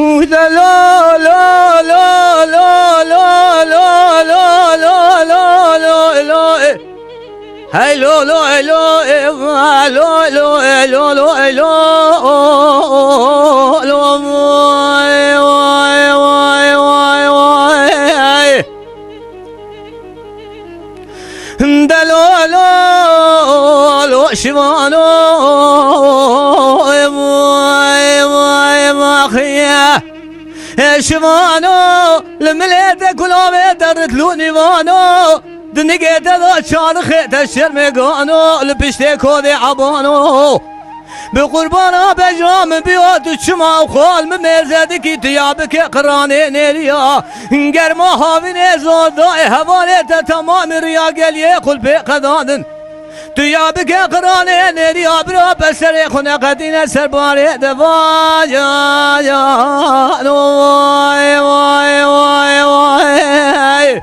لا لا لا لا لا لا لا لا لا لا لا لا هاي لا لا لا لا لا لا لا لا لا لا شمانو شمانو لمليتك ولا درت لوني وانو دنقيت ذا شارخت الشرمقانو لبشتك وذي عبانو بقربانا بجام بيوت الشما وخال مميزتك تيابك قراني نيريا قرما هاويني زود ضاي هواليت تمام ريا قل يقل بقضان تيابك قراني نيريا برا بسري خنا قدين سرباري دفا يا واي واي واي واي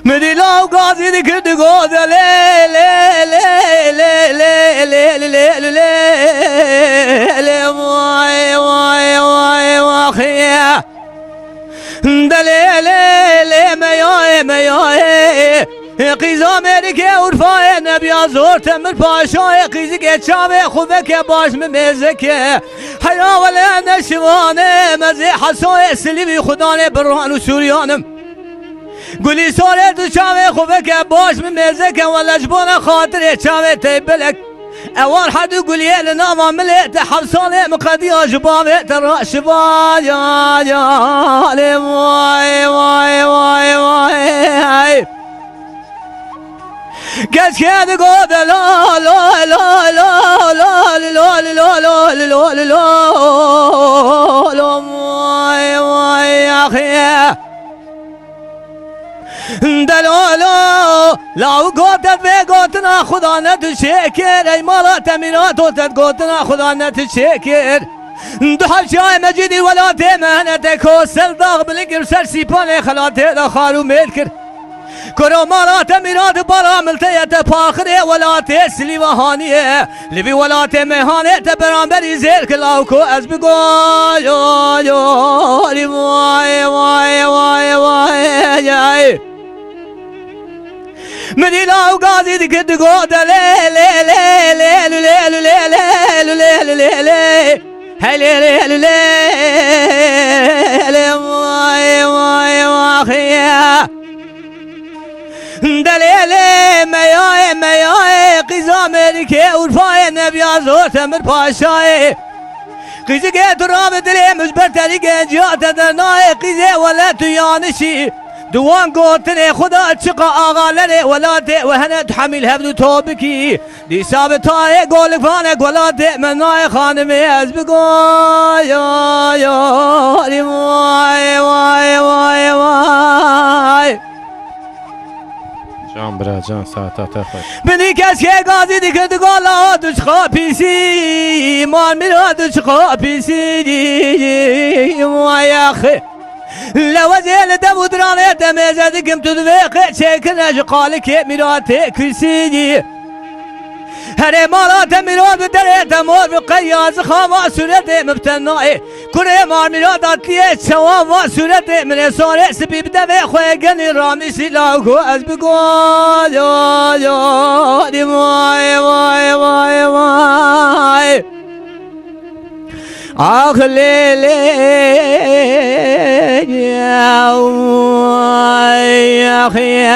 مدي لو قاضي ذكرت قوضة لي لي لي لي لي لي لي لي لي لي واي واي واي واخيا دلي لي لي مياي مياي قیز آمریکه اروپای نبی آزور تمر پاشای قیزی که چاوه خوبه که باش ممیزه که حیا ولی نشوانه مزی حسای سلیبی خدانه برهان و سوریانم گلی ساله تو چاوه خوبه که باش ممیزه که ولجبان خاطر چاوه تیبلک اوان حدو گلیه لناما ملیت حفصانه مقدی آجباوه تراشبا یا لی وای وای وای وای قد كان قود لا لا لا لا لا لا لا لا لا لا لا واي واي يا اخي دلالو لا قوتت بقوتنا خدا نتشكر اي مالا تمينات وتت قوتنا خدا نتشكر دحب شاي مجدي ولا تمهنتك وسل ضاغ بالقر سرسيباني خلاتي دخارو ملكر کرو مالات میراد برا ملتیت پاخره ولات سلی و هانیه لبی ولات مهانه تبرانبری زیر کلاوکو از بگو وای وای وای وای منی لاو قاضی دکت گو دلی لی لی لی لی لی لی لی لی لی هلی لی لی لی وای وای وای دلیل میای میای قیز آمریکه اروپای نبی آزور تمر پاشای قیزی که درام دلی مجبر تریک جات درنای قیزه ولا تویانشی دوان گوتن خدا چقا آغالره ولاته و هنت حمیل هفدو توبکی دی ثابتای گولک فانک ولاته منای خانمی از بگو یا وای وای وای وای جان برا جان ساعتا تخوش بنی کس که گازی دیگرد گالا دوش خواپیسی مان میرا دوش خواپیسی وای آخه لوزیل دمودرانه دمیزه دیگم تو دویقه چکنش قالی که میرا تکرسی هر مالات میراد در تمور و قیاز خوا صورت مبتنای کره مار میراد اتلیه چوا و صورت من ساره سبیب دوی خوگنی رامی سیلاگو از بگو وای وای وای وای آخ لیلی وای آخی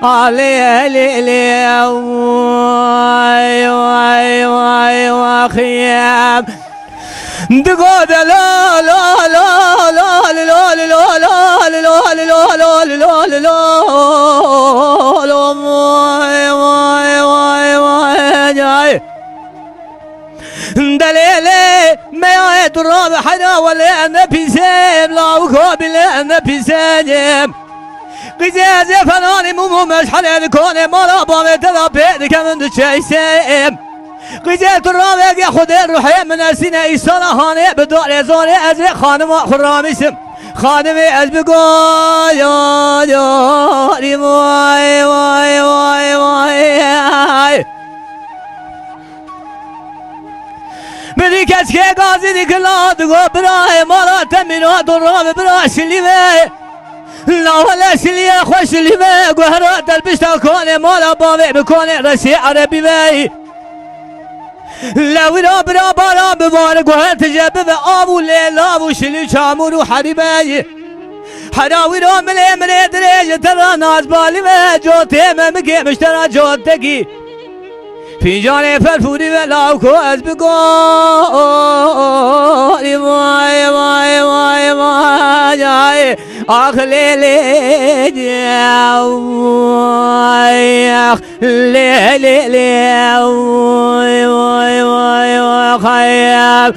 آلی لیلی وای وای وای آخی دقود لا لا لا لا لا لا لا لا لا لا لا لا لا وای وای وای وای دليل ما يدرب حدا ولا نبي سيم لا وقابل نبي سيم قزاز فلاني مو مشحل الكون ما لا بام ترى كمن تشيسم قزاز ترى ياخذ الروح من السنه يصلحاني بدور زوري از خانم خراميسم خادمي از بقول يا واي واي واي واي بدی کس که گازی دی کلاد گو برای مالا تمینو درام برای شلیمه لاولا شلیه خوش شلیمه گوهرا دلبشتا کنه مالا باوی بکنه رسی عربی بی لوینا برا بارا بباره گوهر تجبه به آبو لیلا و شلی چامور و حریبه حراوی رو ملی دریج ترا ناز بالی و جوته ممگه مشترا جوتگی فینجان فرفوری و لاوکو از بگوری وای وای وای وای آخ لیلی وای آخ لیلی وای وای وای خیال